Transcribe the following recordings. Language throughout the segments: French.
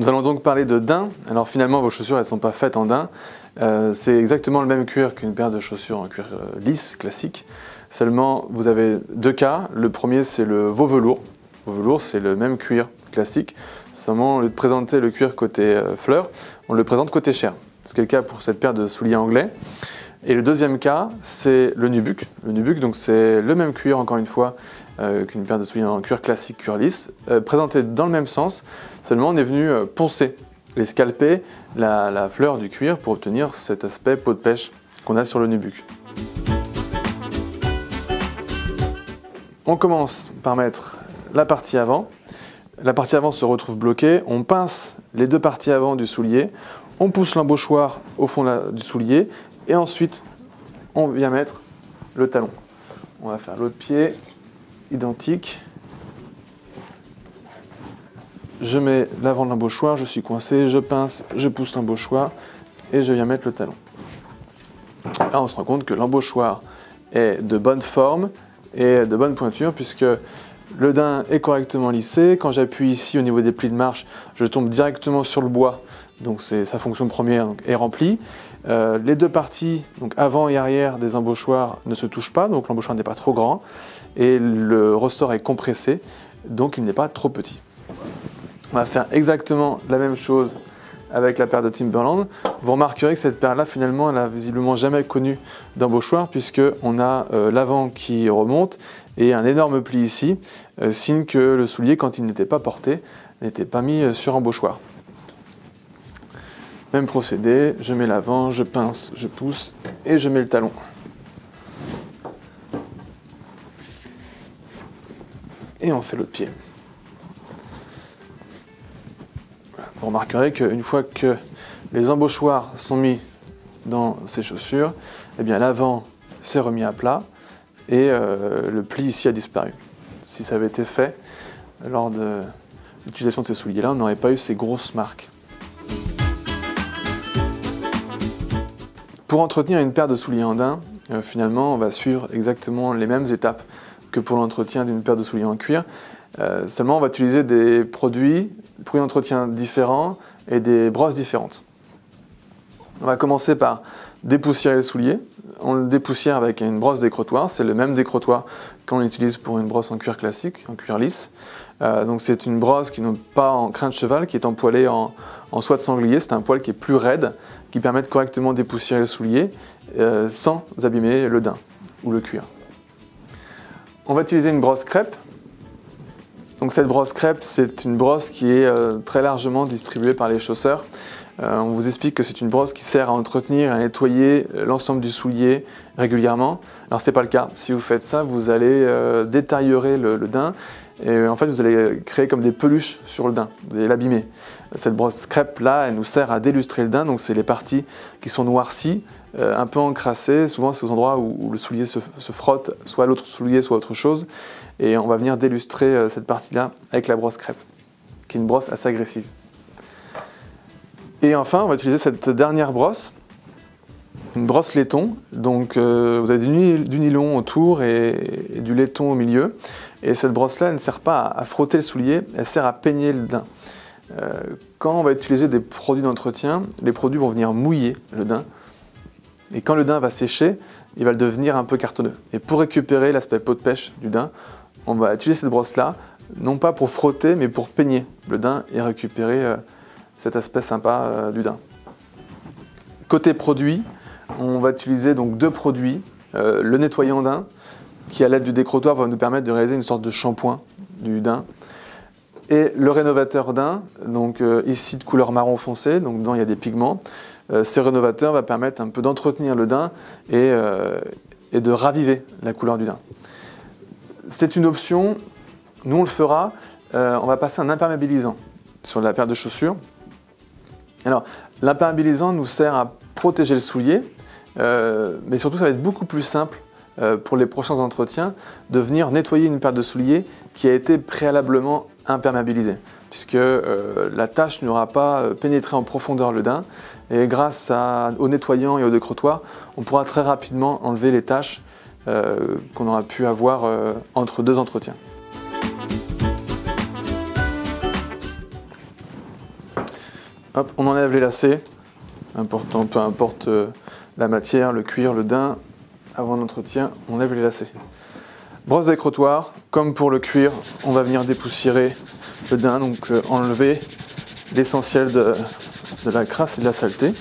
Nous allons donc parler de daim. Alors finalement, vos chaussures, elles ne sont pas faites en daim. C'est exactement le même cuir qu'une paire de chaussures en cuir lisse, classique. Seulement, vous avez deux cas. Le premier, c'est le veau velours. Veau velours, c'est le même cuir classique. Seulement, au lieu de présenter le cuir côté fleur, on le présente côté chair. C'est le cas pour cette paire de souliers anglais. Et le deuxième cas, c'est le nubuck. Le nubuck, donc c'est le même cuir, encore une fois, qu'une paire de souliers en cuir classique, cuir lisse, présenté dans le même sens. Seulement, on est venu poncer et scalper la fleur du cuir pour obtenir cet aspect peau de pêche qu'on a sur le nubuck. On commence par mettre la partie avant. La partie avant se retrouve bloquée. On pince les deux parties avant du soulier. On pousse l'embauchoir au fond du soulier. Et ensuite, on vient mettre le talon. On va faire l'autre pied, identique. Je mets l'avant de l'embauchoir, je suis coincé, je pince, je pousse l'embauchoir et je viens mettre le talon. Là, on se rend compte que l'embauchoir est de bonne forme et de bonne pointure puisque le daim est correctement lissé. Quand j'appuie ici au niveau des plis de marche, je tombe directement sur le bois, donc sa fonction première est remplie. Les deux parties, donc avant et arrière des embauchoirs, ne se touchent pas, donc l'embauchoir n'est pas trop grand et le ressort est compressé, donc il n'est pas trop petit. On va faire exactement la même chose avec la paire de Timberland. Vous remarquerez que cette paire-là, finalement, elle n'a visiblement jamais connu d'embauchoir puisqu'on a l'avant qui remonte et un énorme pli ici, signe que le soulier, quand il n'était pas porté, n'était pas mis sur embauchoir. Même procédé, je mets l'avant, je pince, je pousse et je mets le talon. Et on fait l'autre pied. Vous remarquerez qu'une fois que les embauchoirs sont mis dans ces chaussures, eh bien l'avant s'est remis à plat et le pli ici a disparu. Si ça avait été fait lors de l'utilisation de ces souliers-là, on n'aurait pas eu ces grosses marques. Pour entretenir une paire de souliers en daim, finalement, on va suivre exactement les mêmes étapes que pour l'entretien d'une paire de souliers en cuir. Seulement, on va utiliser des produits d'entretien différents et des brosses différentes. On va commencer par dépoussiérer le soulier. On le dépoussière avec une brosse décrottoir. C'est le même décrottoir qu'on utilise pour une brosse en cuir classique, en cuir lisse. Donc c'est une brosse qui n'est pas en crin de cheval, qui est empoilée en soie de sanglier. C'est un poil qui est plus raide, qui permet de correctement dépoussiérer le soulier sans abîmer le daim ou le cuir. On va utiliser une brosse crêpe. Donc cette brosse crêpe, c'est une brosse qui est très largement distribuée par les chausseurs. On vous explique que c'est une brosse qui sert à entretenir et à nettoyer l'ensemble du soulier régulièrement. Alors ce n'est pas le cas. Si vous faites ça, vous allez détériorer le daim et en fait vous allez créer comme des peluches sur le daim, vous allez l'abîmer. Cette brosse crêpe là, elle nous sert à délustrer le daim, donc c'est les parties qui sont noircies, un peu encrassées, souvent c'est aux endroits où le soulier se frotte, soit l'autre soulier, soit autre chose. Et on va venir délustrer cette partie-là avec la brosse crêpe, qui est une brosse assez agressive. Et enfin, on va utiliser cette dernière brosse, une brosse laiton. Donc vous avez du nylon autour et du laiton au milieu. Et cette brosse-là, elle ne sert pas à frotter le soulier, elle sert à peigner le daim. Quand on va utiliser des produits d'entretien, les produits vont venir mouiller le daim. Et quand le daim va sécher, il va devenir un peu cartonneux. Et pour récupérer l'aspect peau de pêche du daim, on va utiliser cette brosse-là, non pas pour frotter, mais pour peigner le daim et récupérer cet aspect sympa du daim. Côté produit, on va utiliser donc deux produits. Le nettoyant daim, qui à l'aide du décrottoir va nous permettre de réaliser une sorte de shampoing du daim. Et le rénovateur daim, donc ici de couleur marron foncé, donc dedans il y a des pigments. Ce rénovateur va permettre un peu d'entretenir le daim et de raviver la couleur du daim. C'est une option, nous on le fera, on va passer un imperméabilisant sur la paire de chaussures. Alors l'imperméabilisant nous sert à protéger le soulier, mais surtout ça va être beaucoup plus simple pour les prochains entretiens de venir nettoyer une paire de souliers qui a été préalablement imperméabilisée, puisque la tache n'aura pas pénétré en profondeur le daim, et grâce au nettoyant et au décrottoir, on pourra très rapidement enlever les taches qu'on aura pu avoir entre deux entretiens. Hop, on enlève les lacets. Important, peu importe la matière, le cuir, le daim. Avant l'entretien, on enlève les lacets. Brosse d'écrottoir, comme pour le cuir, on va venir dépoussiérer le daim, donc enlever l'essentiel de la crasse et de la saleté.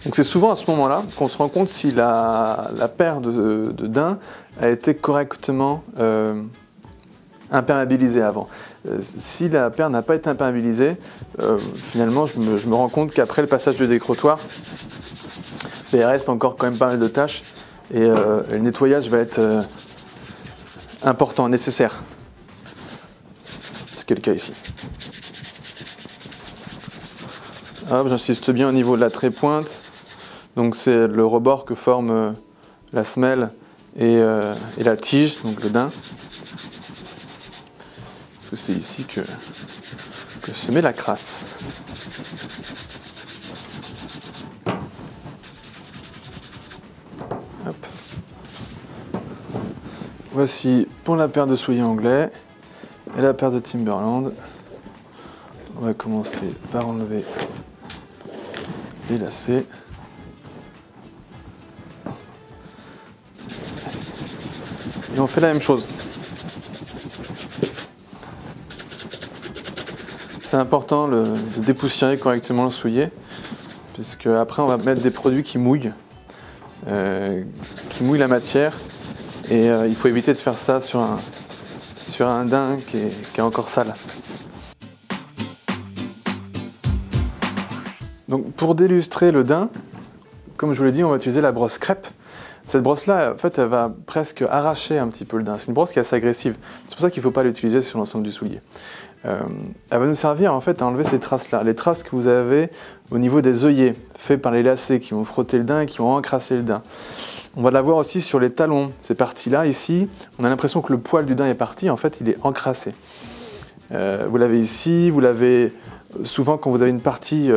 Donc c'est souvent à ce moment-là qu'on se rend compte si la paire de daim a été correctement imperméabilisée avant. Si la paire n'a pas été imperméabilisée, finalement je me rends compte qu'après le passage de décrottoir, il reste encore quand même pas mal de tâches et le nettoyage va être important, nécessaire. Ce qui est le cas ici. J'insiste bien au niveau de la trépointe. Donc c'est le rebord que forme la semelle et la tige, donc le daim. Parce que c'est ici que se met la crasse. Hop. Voici pour la paire de souliers anglais et la paire de Timberland. On va commencer par enlever les lacets. Et on fait la même chose. C'est important de dépoussiérer correctement le soulier, puisque après on va mettre des produits qui mouillent la matière, et il faut éviter de faire ça sur un daim qui est encore sale. Donc pour délustrer le daim, comme je vous l'ai dit, on va utiliser la brosse crêpe. Cette brosse-là, en fait, elle va presque arracher un petit peu le daim. C'est une brosse qui est assez agressive. C'est pour ça qu'il ne faut pas l'utiliser sur l'ensemble du soulier. Elle va nous servir en fait à enlever ces traces-là, les traces que vous avez au niveau des œillets, faits par les lacets qui vont frotter le daim et qui vont encrasser le daim. On va l'avoir aussi sur les talons. Ces parties-là, ici, on a l'impression que le poil du daim est parti, en fait, il est encrassé. Vous l'avez ici, vous l'avez souvent quand vous avez une partie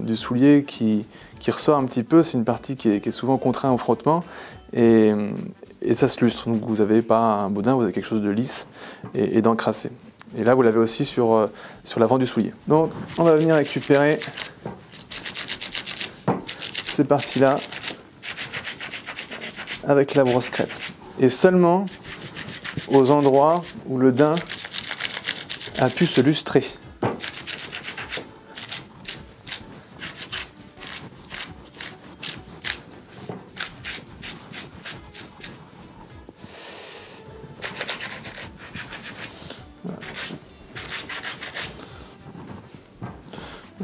du soulier qui ressort un petit peu, c'est une partie qui est souvent contrainte au frottement et ça se lustre. Donc vous n'avez pas un beau daim, vous avez quelque chose de lisse et d'encrassé. Et là, vous l'avez aussi sur l'avant du soulier. Donc, on va venir récupérer ces parties-là avec la brosse crêpe. Et seulement aux endroits où le daim a pu se lustrer.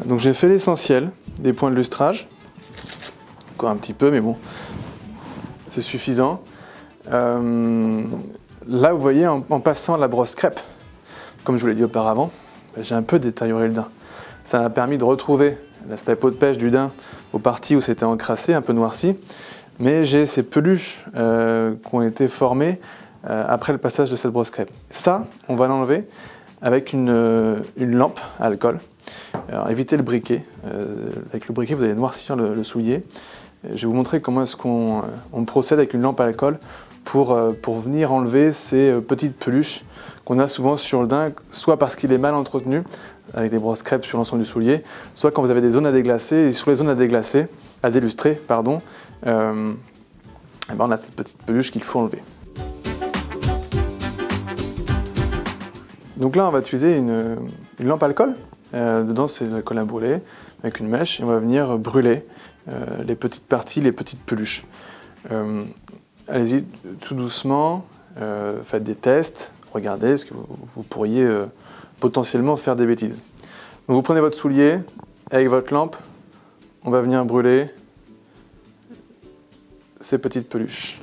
Donc j'ai fait l'essentiel des points de lustrage, encore un petit peu, mais bon, c'est suffisant. Là, vous voyez, en passant la brosse crêpe, comme je vous l'ai dit auparavant, j'ai un peu détérioré le daim. Ça m'a permis de retrouver l'aspect peau de pêche du daim aux parties où c'était encrassé, un peu noirci, mais j'ai ces peluches qui ont été formées après le passage de cette brosse crêpe. Ça, on va l'enlever avec une lampe à alcool. Alors, évitez le briquet. Avec le briquet, vous allez noircir le soulier. Je vais vous montrer comment est-ce qu'on procède avec une lampe à alcool pour venir enlever ces petites peluches qu'on a souvent sur le daim, soit parce qu'il est mal entretenu, avec des brosses crêpes sur l'ensemble du soulier, soit quand vous avez des zones à déglacer, et sur les zones à délustrer, pardon, on a cette petite peluche qu'il faut enlever. Donc là, on va utiliser une lampe à alcool. Dedans, c'est de l'alcool à brûler avec une mèche et on va venir brûler les petites parties, les petites peluches. Allez-y tout doucement, faites des tests, regardez, est-ce que vous pourriez potentiellement faire des bêtises. Donc vous prenez votre soulier, avec votre lampe, on va venir brûler ces petites peluches.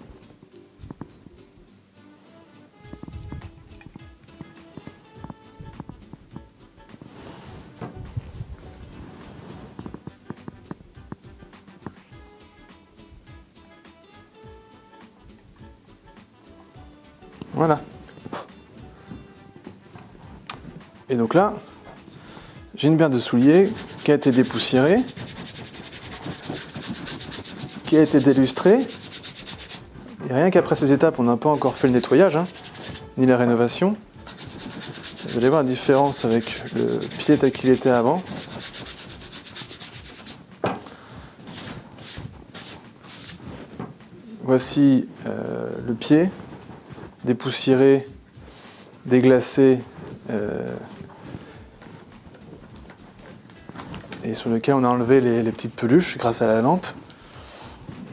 Voilà. Et donc là, j'ai une paire de souliers qui a été dépoussiérée, qui a été délustrée, Et rien qu'après ces étapes, on n'a pas encore fait le nettoyage, hein, ni la rénovation. Vous allez voir la différence avec le pied tel qu'il était avant. Voici le pied, dépoussiéré, déglacé, et sur lequel on a enlevé les petites peluches grâce à la lampe.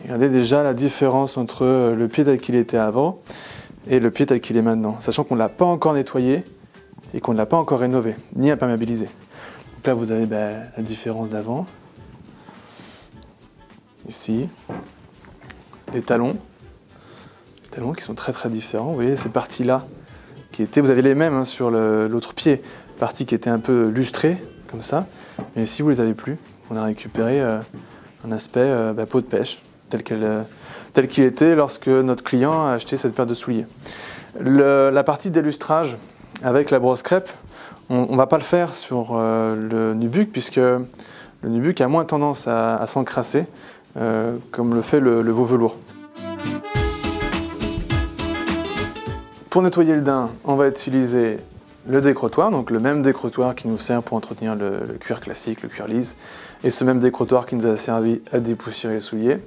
Et regardez déjà la différence entre le pied tel qu'il était avant et le pied tel qu'il est maintenant, sachant qu'on ne l'a pas encore nettoyé et qu'on ne l'a pas encore rénové, ni imperméabilisé. Donc là vous avez la différence d'avant, ici, les talons qui sont très très différents. Vous voyez ces parties-là qui étaient, vous avez les mêmes hein, sur l'autre pied, partie qui était un peu lustrée comme ça, mais ici vous les avez plus. On a récupéré un aspect peau de pêche tel qu'il était lorsque notre client a acheté cette paire de souliers. La partie d'illustrage avec la brosse crêpe, on ne va pas le faire sur le nubuck puisque le nubuck a moins tendance à s'encrasser comme le fait le veau velours. Pour nettoyer le daim, on va utiliser le décrottoir, donc le même décrottoir qui nous sert pour entretenir le cuir classique, le cuir lisse, et ce même décrottoir qui nous a servi à dépoussiérer les souliers.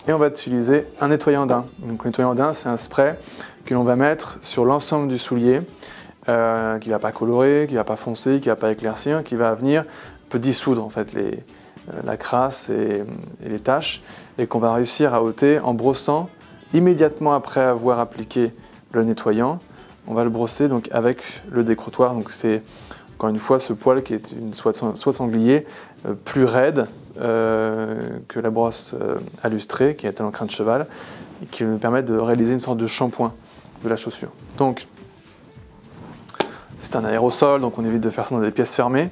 Et on va utiliser un nettoyant daim. Donc le nettoyant daim, c'est un spray que l'on va mettre sur l'ensemble du soulier, qui ne va pas colorer, qui ne va pas foncer, qui ne va pas éclaircir, qui va venir un peu dissoudre en fait la crasse et les taches, et qu'on va réussir à ôter en brossant immédiatement après avoir appliqué le nettoyant. On va le brosser donc avec le décrottoir. Donc c'est encore une fois ce poil qui est une soie de sanglier plus raide que la brosse à lustrer qui est en crin de cheval et qui nous permet de réaliser une sorte de shampoing de la chaussure. Donc c'est un aérosol, donc on évite de faire ça dans des pièces fermées.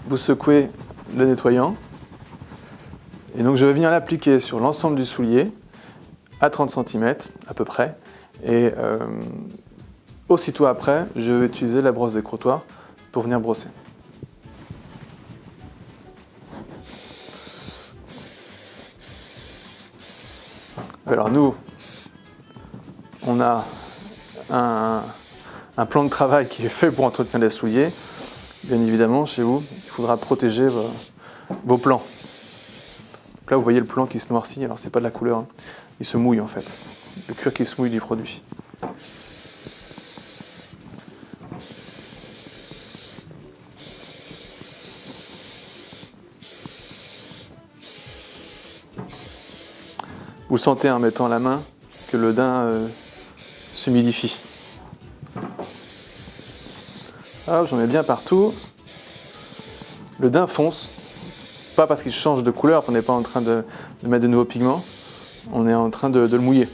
Vous secouez le nettoyant et donc je vais venir l'appliquer sur l'ensemble du soulier à 30 cm à peu près. Et aussitôt après, je vais utiliser la brosse décrottoir pour venir brosser. Alors nous, on a un plan de travail qui est fait pour entretenir les souliers. Bien évidemment, chez vous, il faudra protéger vos plans. Donc là, vous voyez le plan qui se noircit. Alors, c'est pas de la couleur, hein. Il se mouille en fait. Le cuir qui se mouille du produit. Vous sentez en mettant la main que le daim s'humidifie. Ah, j'en mets bien partout. Le daim fonce. Pas parce qu'il change de couleur, on n'est pas en train de mettre de nouveaux pigments. On est en train de le mouiller.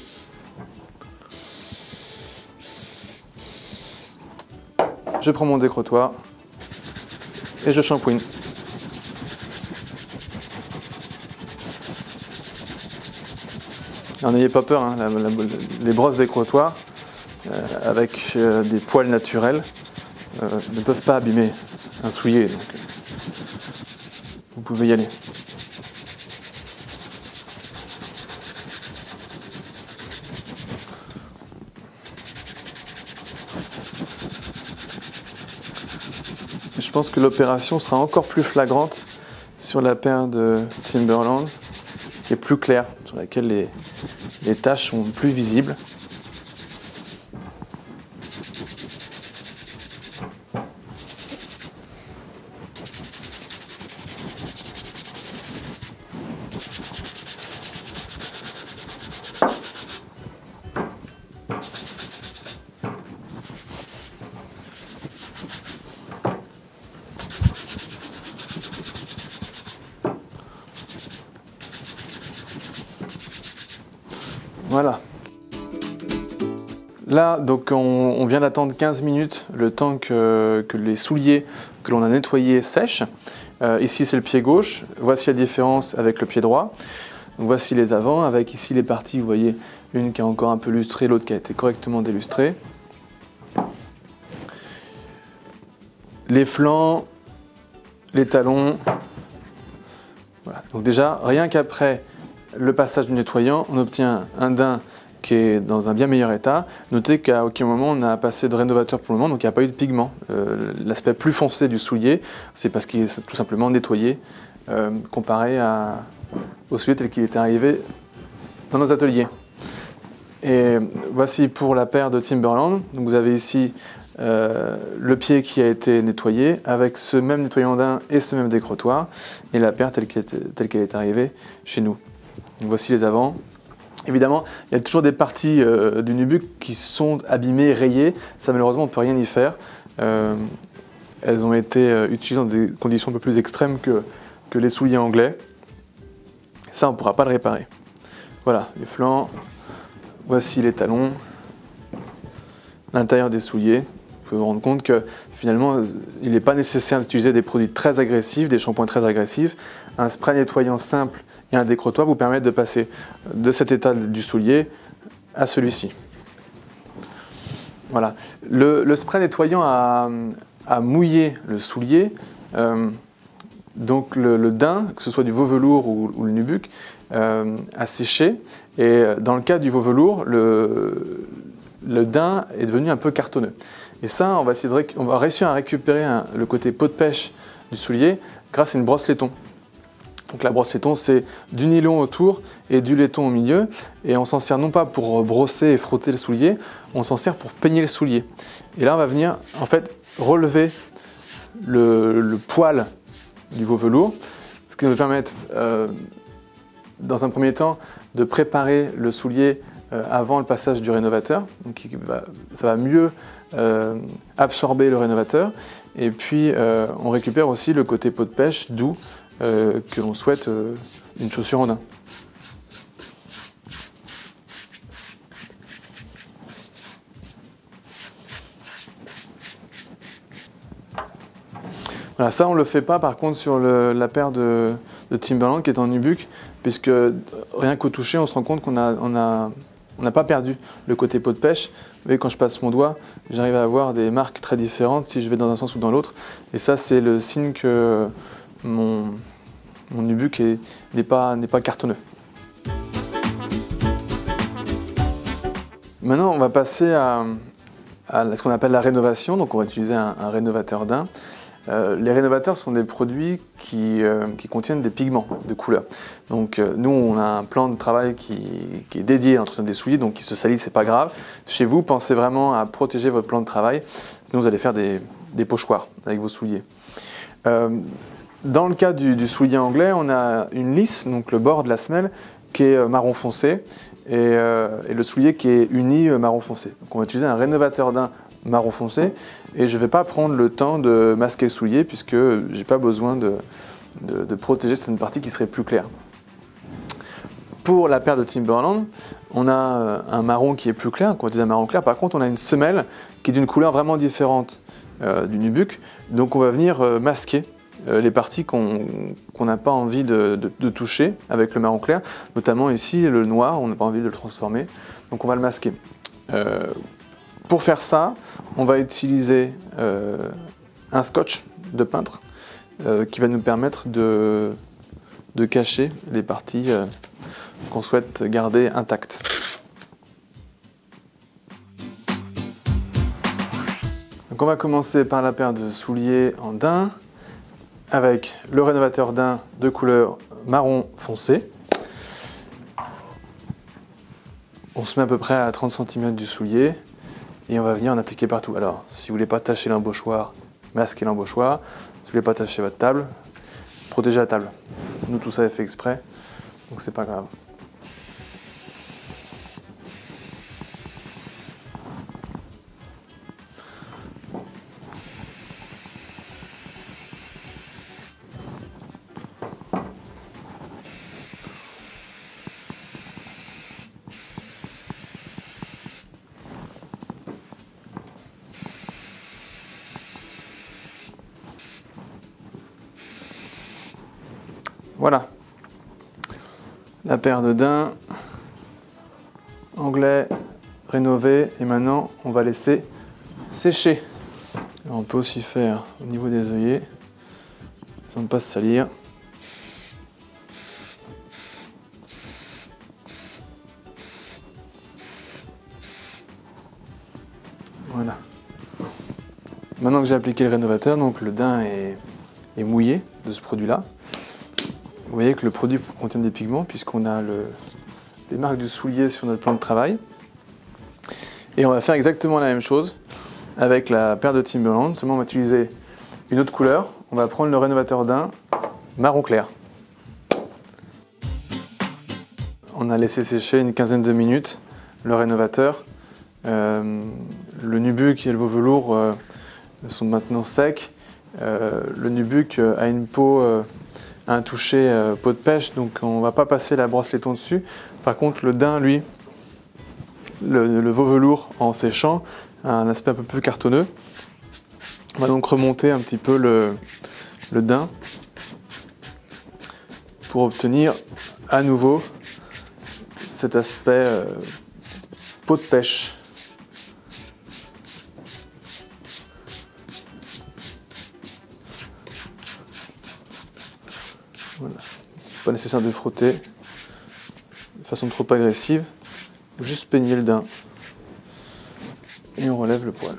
Je prends mon décrottoir et je shampouine. N'ayez pas peur, hein, les brosses décrottoirs avec des poils naturels ne peuvent pas abîmer un soulier. Donc, vous pouvez y aller. Je pense que l'opération sera encore plus flagrante sur la paire de Timberland, qui est plus claire, sur laquelle les taches sont plus visibles. Voilà. Là, donc on vient d'attendre 15 minutes, le temps que les souliers que l'on a nettoyés sèchent. Ici, c'est le pied gauche. Voici la différence avec le pied droit. Donc, voici les avants, avec ici les parties, vous voyez, une qui est encore un peu lustrée, l'autre qui a été correctement délustrée. Les flancs, les talons. Voilà. Donc déjà, rien qu'après le passage du nettoyant, on obtient un daim qui est dans un bien meilleur état. Notez qu'à aucun moment on a passé de rénovateur pour le moment, donc il n'y a pas eu de pigment. L'aspect plus foncé du soulier, c'est parce qu'il est tout simplement nettoyé comparé au soulier tel qu'il était arrivé dans nos ateliers. Et voici pour la paire de Timberland. Donc vous avez ici le pied qui a été nettoyé avec ce même nettoyant daim et ce même décrotoir, et la paire telle qu'elle est arrivée chez nous. Donc voici les avants. Évidemment, il y a toujours des parties du nubuck qui sont abîmées, rayées. Ça, malheureusement, on ne peut rien y faire. Elles ont été utilisées dans des conditions un peu plus extrêmes que les souliers anglais. Ça, on ne pourra pas le réparer. Voilà, les flancs. Voici les talons. L'intérieur des souliers. Vous pouvez vous rendre compte que finalement, il n'est pas nécessaire d'utiliser des produits très agressifs, des shampoings très agressifs. Un spray nettoyant simple et un décrotoir vous permettent de passer de cet état du soulier à celui-ci. Voilà. Le spray nettoyant a mouillé le soulier, donc le daim, que ce soit du veau velours ou le nubuck, a séché. Et dans le cas du veau velours, le daim est devenu un peu cartonneux. Et ça, on va réussir à récupérer le côté peau de pêche du soulier grâce à une brosse laiton. Donc la brosse laiton, c'est du nylon autour et du laiton au milieu. Et on s'en sert non pas pour brosser et frotter le soulier, on s'en sert pour peigner le soulier. Et là, on va venir en fait relever le poil du veau velours, ce qui va nous permettre, dans un premier temps, de préparer le soulier avant le passage du rénovateur. Donc ça va mieux absorber le rénovateur. Et puis, on récupère aussi le côté peau de pêche doux que l'on souhaite une chaussure en daim. Voilà, ça on ne le fait pas par contre sur la paire de Timberland qui est en nubuck, puisque rien qu'au toucher on se rend compte qu'on n'a pas perdu le côté peau de pêche. Vous voyez, quand je passe mon doigt, j'arrive à avoir des marques très différentes si je vais dans un sens ou dans l'autre. Et ça, c'est le signe que mon nubuck n'est pas cartonneux. Maintenant, on va passer à ce qu'on appelle la rénovation. Donc, on va utiliser un rénovateur daim. Les rénovateurs sont des produits qui contiennent des pigments de couleur. Donc nous, on a un plan de travail qui est dédié à l'entretien des souliers, donc qui se salit, c'est pas grave. Chez vous, pensez vraiment à protéger votre plan de travail, sinon vous allez faire des pochoirs avec vos souliers. Dans le cas du soulier anglais, on a une lisse, donc le bord de la semelle, qui est marron foncé, et le soulier qui est uni marron foncé. Donc on va utiliser un rénovateur daim marron foncé, et je ne vais pas prendre le temps de masquer le soulier puisque je n'ai pas besoin de protéger cette partie qui serait plus claire. Pour la paire de Timberland, on a un marron qui est plus clair, qu'on va utiliser un marron clair. Par contre, on a une semelle qui est d'une couleur vraiment différente du nubuck, donc on va venir masquer les parties qu'on n'a pas envie de toucher avec le marron clair, notamment ici le noir, on n'a pas envie de le transformer, donc on va le masquer. Pour faire ça, on va utiliser un scotch de peintre qui va nous permettre de cacher les parties qu'on souhaite garder intactes. Donc on va commencer par la paire de souliers en daim avec le rénovateur daim de couleur marron foncé. On se met à peu près à 30 cm du soulier. Et on va venir en appliquer partout. Alors, si vous ne voulez pas tacher l'embauchoir, masquez l'embauchoir. Si vous ne voulez pas tacher votre table, protégez la table. Nous, tout ça est fait exprès, donc c'est pas grave. Voilà, la paire de daim anglais rénové, et maintenant on va laisser sécher. Alors, on peut aussi faire au niveau des œillets, sans ne pas se salir. Voilà. Maintenant que j'ai appliqué le rénovateur, donc le daim est mouillé de ce produit-là. Vous voyez que le produit contient des pigments puisqu'on a les marques du soulier sur notre plan de travail. Et on va faire exactement la même chose avec la paire de Timberland, seulement on va utiliser une autre couleur. On va prendre le rénovateur daim marron clair. On a laissé sécher une quinzaine de minutes le rénovateur. Le nubuck et le veau velours sont maintenant secs. Le nubuck a une peau, un toucher peau de pêche, donc on ne va pas passer la brosse laiton dessus. Par contre, le daim, lui, le veau velours en séchant, a un aspect un peu plus cartonneux. On va donc remonter un petit peu le daim pour obtenir à nouveau cet aspect peau de pêche. Voilà. Pas nécessaire de frotter de façon trop agressive, juste peigner le daim et on relève le poil.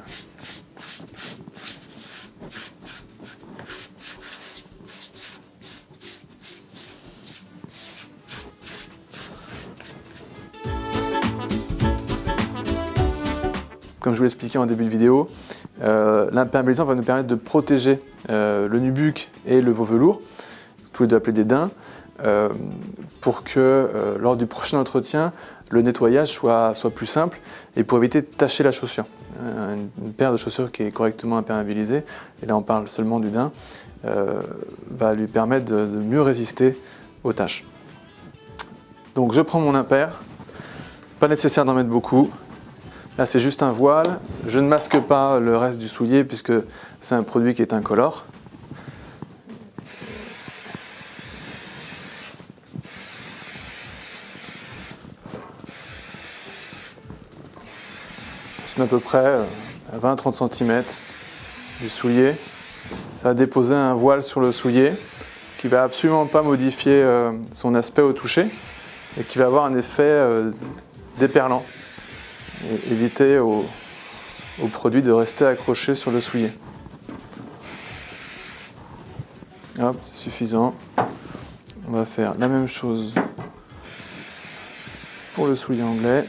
Comme je vous l'ai expliqué en début de vidéo, l'imperméabilisant va nous permettre de protéger le nubuck et le veau velours, tous les deux appelés des daims, pour que lors du prochain entretien, le nettoyage soit plus simple et pour éviter de tacher la chaussure. Une paire de chaussures qui est correctement imperméabilisée, et là on parle seulement du daim, va lui permettre de mieux résister aux taches. Donc je prends mon impair, pas nécessaire d'en mettre beaucoup. Là c'est juste un voile, je ne masque pas le reste du soulier puisque c'est un produit qui est incolore. Je mets à peu près à 20-30 cm du soulier. Ça va déposer un voile sur le soulier qui va absolument pas modifier son aspect au toucher et qui va avoir un effet déperlant. Et éviter au produit de rester accroché sur le soulier. Hop, c'est suffisant. On va faire la même chose pour le soulier anglais.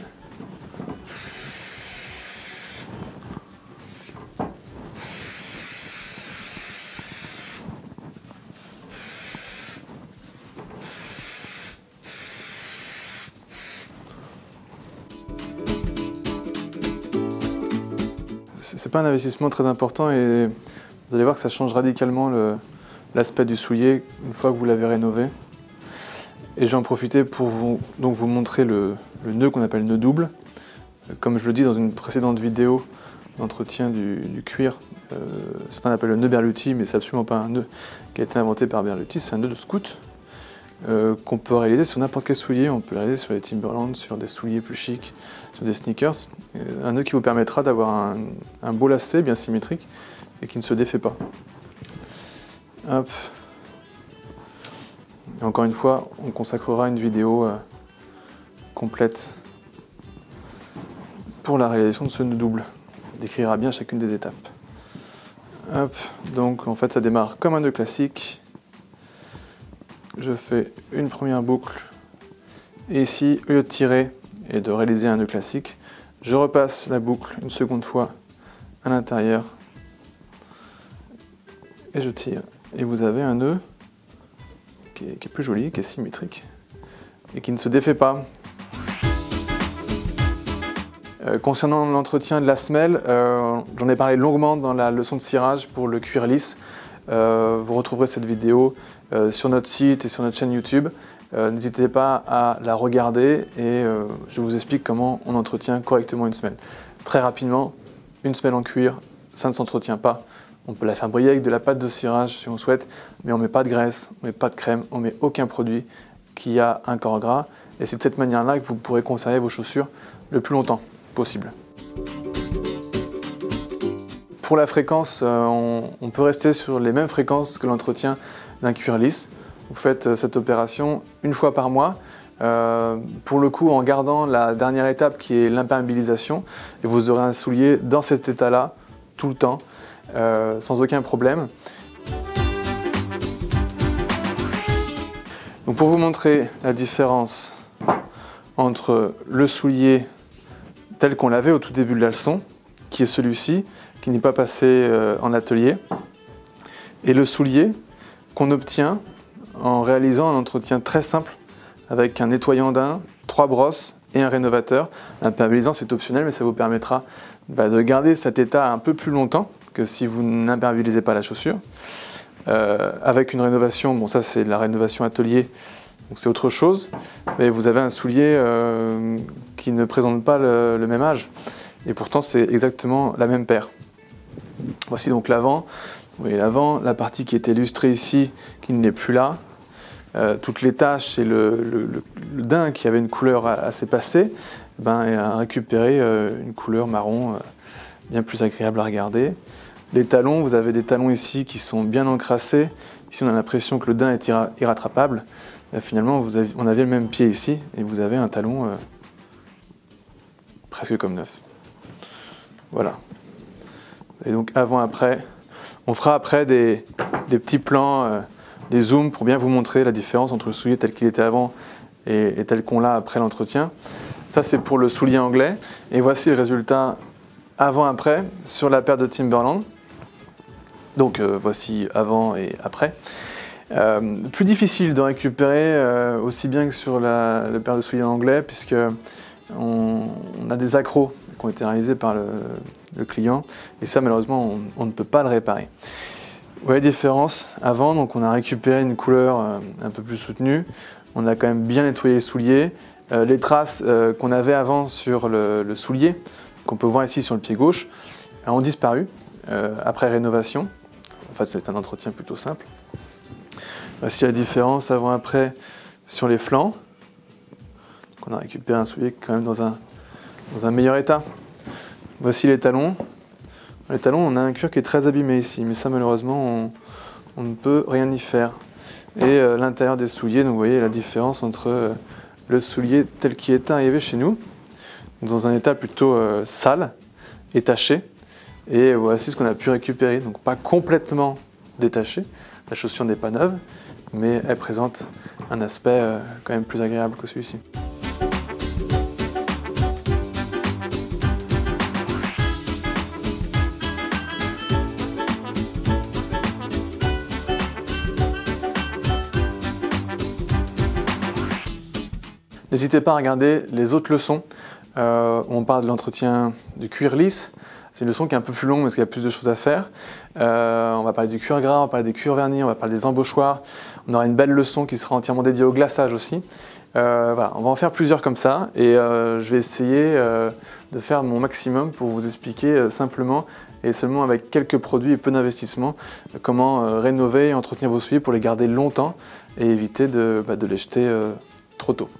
C'est pas un investissement très important et vous allez voir que ça change radicalement l'aspect du soulier une fois que vous l'avez rénové. Et j'en profiter pour vous montrer le nœud qu'on appelle nœud double. Comme je le dis dans une précédente vidéo d'entretien du cuir, certains l'appellent le nœud Berluti, mais c'est absolument pas un nœud qui a été inventé par Berluti, c'est un nœud de scout qu'on peut réaliser sur n'importe quel soulier. On peut le réaliser sur les Timberland, sur des souliers plus chics, sur des sneakers. Un nœud qui vous permettra d'avoir un beau lacet bien symétrique et qui ne se défait pas. Hop. Et encore une fois, on consacrera une vidéo complète pour la réalisation de ce nœud double. On décrira bien chacune des étapes. Hop. Donc en fait ça démarre comme un nœud classique. Je fais une première boucle et ici, au lieu de tirer et de réaliser un nœud classique, je repasse la boucle une seconde fois à l'intérieur et je tire. Et vous avez un nœud qui est plus joli, qui est symétrique et qui ne se défait pas. Concernant l'entretien de la semelle, j'en ai parlé longuement dans la leçon de cirage pour le cuir lisse. Vous retrouverez cette vidéo sur notre site et sur notre chaîne YouTube. N'hésitez pas à la regarder et je vous explique comment on entretient correctement une semelle. Très rapidement, une semelle en cuir, ça ne s'entretient pas. On peut la faire briller avec de la pâte de cirage si on souhaite, mais on ne met pas de graisse, on ne met pas de crème, on ne met aucun produit qui a un corps gras. Et c'est de cette manière-là que vous pourrez conserver vos chaussures le plus longtemps possible. Pour la fréquence, on peut rester sur les mêmes fréquences que l'entretien d'un cuir lisse. Vous faites cette opération une fois par mois. pour le coup en gardant la dernière étape qui est l'imperméabilisation, et vous aurez un soulier dans cet état-là tout le temps, sans aucun problème. Donc pour vous montrer la différence entre le soulier tel qu'on l'avait au tout début de la leçon, qui est celui-ci, qui n'est pas passé en atelier, et le soulier qu'on obtient en réalisant un entretien très simple avec un nettoyant d'un, 3 brosses et un rénovateur. L'imperméabilisant c'est optionnel, mais ça vous permettra de garder cet état un peu plus longtemps que si vous n'imperméabilisez pas la chaussure. Avec une rénovation, bon ça c'est la rénovation atelier, donc c'est autre chose, mais vous avez un soulier qui ne présente pas le même âge, et pourtant c'est exactement la même paire. Voici donc l'avant. Vous voyez l'avant, la partie qui était lustrée ici, qui n'est plus là. Toutes les taches et le daim qui avait une couleur assez passée, a récupéré une couleur marron bien plus agréable à regarder. Les talons, vous avez des talons ici qui sont bien encrassés. Ici on a l'impression que le daim est irrattrapable. Finalement on avait le même pied ici et vous avez un talon presque comme neuf. Voilà. Et donc avant-après, on fera après des petits plans, des zooms pour bien vous montrer la différence entre le soulier tel qu'il était avant et tel qu'on l'a après l'entretien. Ça c'est pour le soulier anglais. Et voici le résultat avant-après sur la paire de Timberland. Donc voici avant et après. Plus difficile de récupérer aussi bien que sur la paire de souliers anglais, puisque on a des accros qui ont été réalisés par le client, et ça malheureusement on ne peut pas le réparer. Vous voyez la différence avant, donc on a récupéré une couleur un peu plus soutenue, on a quand même bien nettoyé les souliers, les traces qu'on avait avant sur le soulier, qu'on peut voir ici sur le pied gauche, ont disparu après rénovation. En fait c'est un entretien plutôt simple. Voici la différence avant-après sur les flancs. On a récupéré un soulier quand même dans un meilleur état. Voici les talons. Les talons, on a un cuir qui est très abîmé ici, mais ça malheureusement on ne peut rien y faire. Et l'intérieur des souliers, donc vous voyez la différence entre le soulier tel qu'il est arrivé chez nous, dans un état plutôt sale et taché. Et voici ce qu'on a pu récupérer, donc pas complètement détaché. La chaussure n'est pas neuve, mais elle présente un aspect quand même plus agréable que celui-ci. N'hésitez pas à regarder les autres leçons. On parle de l'entretien du cuir lisse. C'est une leçon qui est un peu plus longue parce qu'il y a plus de choses à faire. On va parler du cuir gras, on va parler des cuirs vernis, on va parler des embauchoirs. On aura une belle leçon qui sera entièrement dédiée au glaçage aussi. Voilà, on va en faire plusieurs comme ça et je vais essayer de faire mon maximum pour vous expliquer simplement et seulement avec quelques produits et peu d'investissement comment rénover et entretenir vos souliers pour les garder longtemps et éviter de les jeter trop tôt.